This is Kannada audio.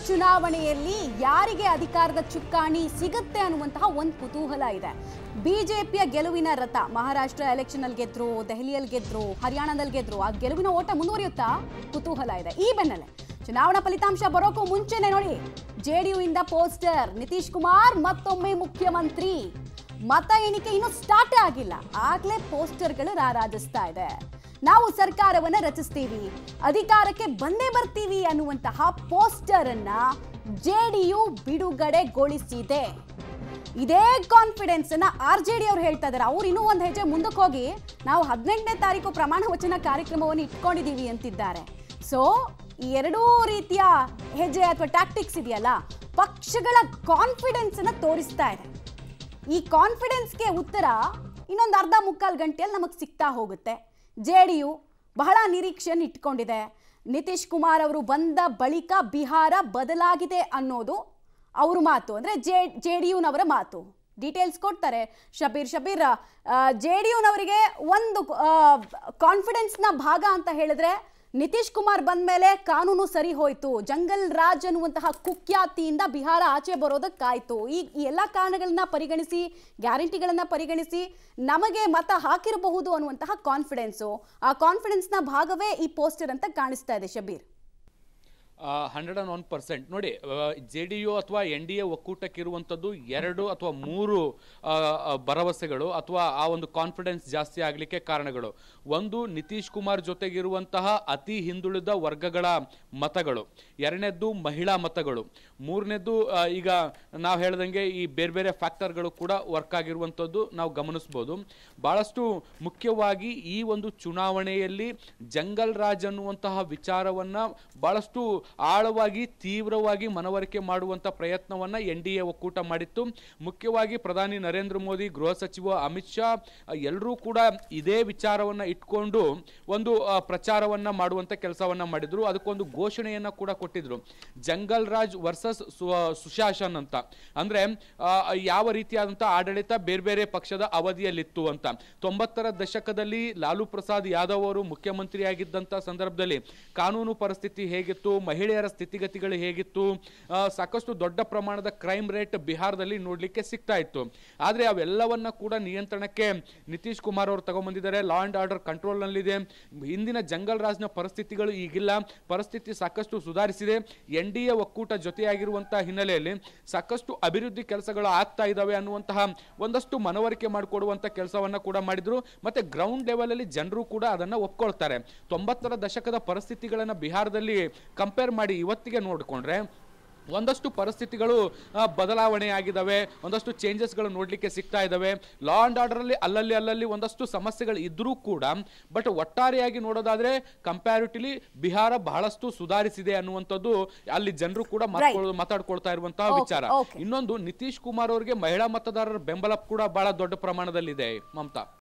ಚುನಾವಣೆಯಲ್ಲಿ ಯಾರಿಗೆ ಅಧಿಕಾರದ ಚುಕ್ಕಾಣಿ ಸಿಗುತ್ತೆ ಅನ್ನುವಂತಹ ಒಂದು ಕುತೂಹಲ ಇದೆ. ಬಿಜೆಪಿಯ ಗೆಲುವಿನ ರಥ ಮಹಾರಾಷ್ಟ್ರ ಎಲೆಕ್ಷನ್ ಅಲ್ಲಿ ಗೆದ್ರು, ದೆಹಲಿಯಲ್ಲಿ ಗೆದ್ರು, ಹರಿಯಾಣದಲ್ಲಿ ಗೆದ್ರು. ಆ ಗೆಲುವಿನ ಓಟ ಮುಂದುವರಿಯುತ್ತಾ ಕುತೂಹಲ ಇದೆ. ಈ ಬೆನ್ನಲ್ಲೇ ಚುನಾವಣಾ ಫಲಿತಾಂಶ ಬರೋಕ್ಕೂ ಮುಂಚೆನೆ ನೋಡಿ, ಜೆಡಿಯು ಇಂದ ಪೋಸ್ಟರ್, ನಿತೀಶ್ ಕುಮಾರ್ ಮತ್ತೊಮ್ಮೆ ಮುಖ್ಯಮಂತ್ರಿ. ಮತ ಎಣಿಕೆ ಇನ್ನೂ ಸ್ಟಾರ್ಟ್ ಆಗಿಲ್ಲ, ಆಗ್ಲೇ ಪೋಸ್ಟರ್ಗಳು ರಾರಾಜಿಸ್ತಾ ಇದೆ. ನಾವು ಸರ್ಕಾರವನ್ನ ರಚಿಸ್ತೀವಿ, ಅಧಿಕಾರಕ್ಕೆ ಬಂದೇ ಬರ್ತೀವಿ ಅನ್ನುವಂತಹ ಪೋಸ್ಟರ್ ಅನ್ನ ಜೆಡಿಯು ಬಿಡುಗಡೆಗೊಳಿಸಿದೆ. ಇದೇ ಕಾನ್ಫಿಡೆನ್ಸ್ ಅನ್ನ ಆರ್ಜೆಡಿ ಅವರು ಹೇಳ್ತಾ ಇದ್ದಾರೆ. ಅವ್ರು ಇನ್ನೂ ಒಂದು ಹೆಜ್ಜೆ ಮುಂದಕ್ಕೆ ಹೋಗಿ ನಾವು 18ನೇ ತಾರೀಕು ಪ್ರಮಾಣ ವಚನ ಕಾರ್ಯಕ್ರಮವನ್ನು ಇಟ್ಕೊಂಡಿದ್ದೀವಿ ಅಂತಿದ್ದಾರೆ. ಸೊ ಈ ಎರಡೂ ರೀತಿಯ ಹೆಜ್ಜೆ ಅಥವಾ ಟ್ಯಾಕ್ಟಿಕ್ಸ್ ಇದೆಯಲ್ಲ, ಪಕ್ಷಗಳ ಕಾನ್ಫಿಡೆನ್ಸ್ ಅನ್ನ ತೋರಿಸ್ತಾ ಇದೆ. ಈ ಕಾನ್ಫಿಡೆನ್ಸ್ಗೆ ಉತ್ತರ ಇನ್ನೊಂದು ಅರ್ಧ ಮುಕ್ಕಾಲು ಗಂಟೆಯಲ್ಲಿ ನಮಗೆ ಸಿಗ್ತಾ ಹೋಗುತ್ತೆ. ಜೆಡಿಯು ಬಹಳ ನಿರೀಕ್ಷೆಯನ್ನು ಇಟ್ಕೊಂಡಿದೆ. ನಿತೀಶ್ ಕುಮಾರ್ ಅವರು ಬಂದ ಬಳಿಕ ಬಿಹಾರ ಬದಲಾಗಿದೆ ಅನ್ನೋದು ಅವ್ರ ಮಾತು, ಅಂದರೆ ಜೆಡಿಯುನವರ ಮಾತು. ಡೀಟೇಲ್ಸ್ ಕೊಡ್ತಾರೆ ಶಬೀರ್. ಜೆಡಿಯುನವರಿಗೆ ಒಂದು ಕಾನ್ಫಿಡೆನ್ಸ್ನ ಭಾಗ ಅಂತ ಹೇಳಿದ್ರೆ, ನಿತೀಶ್ ಕುಮಾರ್ ಬಂದ ಮೇಲೆ ಕಾನೂನು ಸರಿ ಹೋಯ್ತು, ಜಂಗಲ್ ರಾಜ್ ಅನ್ನುವಂತಹ ಕುಖ್ಯಾತಿಯಿಂದ ಬಿಹಾರ ಆಚೆ ಬರೋದಕ್ಕಾಯ್ತು. ಈ ಎಲ್ಲ ಕಾರಣಗಳನ್ನ ಪರಿಗಣಿಸಿ, ಗ್ಯಾರಂಟಿಗಳನ್ನ ಪರಿಗಣಿಸಿ ನಮಗೆ ಮತ ಹಾಕಿರಬಹುದು ಅನ್ನುವಂತಹ ಕಾನ್ಫಿಡೆನ್ಸು, ಆ ಕಾನ್ಫಿಡೆನ್ಸ್ನ ಭಾಗವೇ ಈ ಪೋಸ್ಟರ್ ಅಂತ ಕಾಣಿಸ್ತಾ ಇದೆ ಶಬೀರ್. 101% ನೋಡಿ, JDU ಅಥವಾ NDA ಒಕ್ಕೂಟಕ್ಕಿರುವಂಥದ್ದು 2 ಅಥವಾ 3 ಭರವಸೆಗಳು ಅಥವಾ ಆ ಒಂದು ಕಾನ್ಫಿಡೆನ್ಸ್ ಜಾಸ್ತಿ ಆಗಲಿಕ್ಕೆ ಕಾರಣಗಳು. ಒಂದು, ನಿತೀಶ್ ಕುಮಾರ್ ಜೊತೆಗಿರುವಂತಹ ಅತಿ ಹಿಂದುಳಿದ ವರ್ಗಗಳ ಮತಗಳು. ಎರಡನೇದ್ದು ಮಹಿಳಾ ಮತಗಳು. ಮೂರನೇದ್ದು ಈಗ ನಾವು ಹೇಳ್ದಂಗೆ ಈ ಬೇರೆ ಬೇರೆ ಫ್ಯಾಕ್ಟರ್ಗಳು ಕೂಡ ವರ್ಕ್ ಆಗಿರುವಂಥದ್ದು ನಾವು ಗಮನಿಸ್ಬೋದು. ಬಹಳಷ್ಟು ಮುಖ್ಯವಾಗಿ ಈ ಒಂದು ಚುನಾವಣೆಯಲ್ಲಿ ಜಂಗಲ್ ರಾಜ್ ಅನ್ನುವಂತಹ ವಿಚಾರವನ್ನ ಬಹಳಷ್ಟು ಆಳವಾಗಿ ತೀವ್ರವಾಗಿ ಮನವರಿಕೆ ಮಾಡುವಂತ ಪ್ರಯತ್ನವನ್ನ NDA ಒಕ್ಕೂಟ ಮಾಡಿತ್ತು. ಮುಖ್ಯವಾಗಿ ಪ್ರಧಾನಿ ನರೇಂದ್ರ ಮೋದಿ, ಗೃಹ ಸಚಿವ ಅಮಿತ್ ಶಾ ಎಲ್ಲರೂ ಕೂಡ ಇದೇ ವಿಚಾರವನ್ನ ಇಟ್ಕೊಂಡು ಒಂದು ಪ್ರಚಾರವನ್ನ ಮಾಡುವಂತ ಕೆಲಸವನ್ನ ಮಾಡಿದ್ರು. ಅದಕ್ಕೊಂದು ಘೋಷಣೆಯನ್ನ ಕೂಡ ಕೊಟ್ಟಿದ್ರು, ಜಂಗಲ್ ರಾಜ್ ವರ್ಸಸ್ ಸುಶಾಸನ್ ಅಂತ. ಅಂದ್ರೆ ಯಾವ ರೀತಿಯಾದಂತಹ ಆಡಳಿತ ಬೇರೆ ಬೇರೆ ಪಕ್ಷದ ಅವಧಿಯಲ್ಲಿತ್ತು ಅಂತ. 90ರ ದಶಕದಲ್ಲಿ ಲಾಲು ಪ್ರಸಾದ್ ಯಾದವ್ ಅವರು ಮುಖ್ಯಮಂತ್ರಿಯಾಗಿದ್ದಂತ ಸಂದರ್ಭದಲ್ಲಿ ಕಾನೂನು ಪರಿಸ್ಥಿತಿ ಹೇಗಿತ್ತು, ಮಹಿಳೆಯರ ಸ್ಥಿತಿಗತಿಗಳು ಹೇಗಿತ್ತು, ಸಾಕಷ್ಟು ದೊಡ್ಡ ಪ್ರಮಾಣದ ಕ್ರೈಮ್ ರೇಟ್ ಬಿಹಾರದಲ್ಲಿ ನೋಡ್ಲಿಕ್ಕೆ ಸಿಗ್ತಾ ಇತ್ತು. ಆದ್ರೆ ಅವೆಲ್ಲವನ್ನ ಕೂಡ ನಿಯಂತ್ರಣಕ್ಕೆ ನಿತೀಶ್ ಕುಮಾರ್ ಅವರು ತಗೊಂಡ್ಬಂದಿದ್ದಾರೆ. ಲಾ ಅಂಡ್ ಆರ್ಡರ್ ಕಂಟ್ರೋಲ್ ನಲ್ಲಿದೆ. ಹಿಂದಿನ ಜಂಗಲ್ ರಾಜ್ನ ಪರಿಸ್ಥಿತಿಗಳು ಈಗಿಲ್ಲ, ಪರಿಸ್ಥಿತಿ ಸಾಕಷ್ಟು ಸುಧಾರಿಸಿದೆ. NDA ಒಕ್ಕೂಟ ಜೊತೆಯಾಗಿರುವಂತಹ ಹಿನ್ನೆಲೆಯಲ್ಲಿ ಸಾಕಷ್ಟು ಅಭಿವೃದ್ಧಿ ಕೆಲಸಗಳು ಆಗ್ತಾ ಇದಾವೆ ಅನ್ನುವಂತಹ ಒಂದಷ್ಟು ಮನವರಿಕೆ ಮಾಡಿಕೊಡುವಂತ ಕೆಲಸವನ್ನ ಕೂಡ ಮಾಡಿದ್ರು. ಮತ್ತೆ ಗ್ರೌಂಡ್ ಲೆವೆಲ್ ಅಲ್ಲಿ ಜನರು ಕೂಡ ಅದನ್ನ ಒಪ್ಕೊಳ್ತಾರೆ. 90ರ ದಶಕದ ಪರಿಸ್ಥಿತಿಗಳನ್ನ ಬಿಹಾರದಲ್ಲಿ ಕಂಪೇರ್ ಮಾಡಿ ಇವತ್ತಿಗೆ ನೋಡಿಕೊಂಡ್ರೆ ಒಂದಷ್ಟು ಪರಿಸ್ಥಿತಿಗಳು ಬದಲಾವಣೆ ಆಗಿದ್ದಾವೆ, ಒಂದಷ್ಟು ಚೇಂಜಸ್ಗಳು ನೋಡ್ಲಿಕ್ಕೆ ಸಿಗ್ತಾ ಇದ್ದಾವೆ. ಲಾ ಅಂಡ್ ಆರ್ಡರ್ ಅಲ್ಲಿ ಅಲ್ಲಲ್ಲಿ ಒಂದಷ್ಟು ಸಮಸ್ಯೆಗಳು ಇದ್ರೂ ಕೂಡ ಬಟ್ ಒಟ್ಟಾರೆಯಾಗಿ ನೋಡೋದಾದ್ರೆ ಕಂಪ್ಯಾರಿಟಿವ್ಲಿ ಬಿಹಾರ ಬಹಳಷ್ಟು ಸುಧಾರಿಸಿದೆ ಅನ್ನುವಂಥದ್ದು ಅಲ್ಲಿ ಜನರು ಕೂಡ ಮಾತಾಡ್ಕೊಳ್ತಾ ಇರುವಂತಹ ವಿಚಾರ. ಇನ್ನೊಂದು, ನಿತೀಶ್ ಕುಮಾರ್ ಅವರಿಗೆ ಮಹಿಳಾ ಮತದಾರರ ಬೆಂಬಲ ಕೂಡ ಬಹಳ ದೊಡ್ಡ ಪ್ರಮಾಣದಲ್ಲಿದೆ ಮಮತಾ.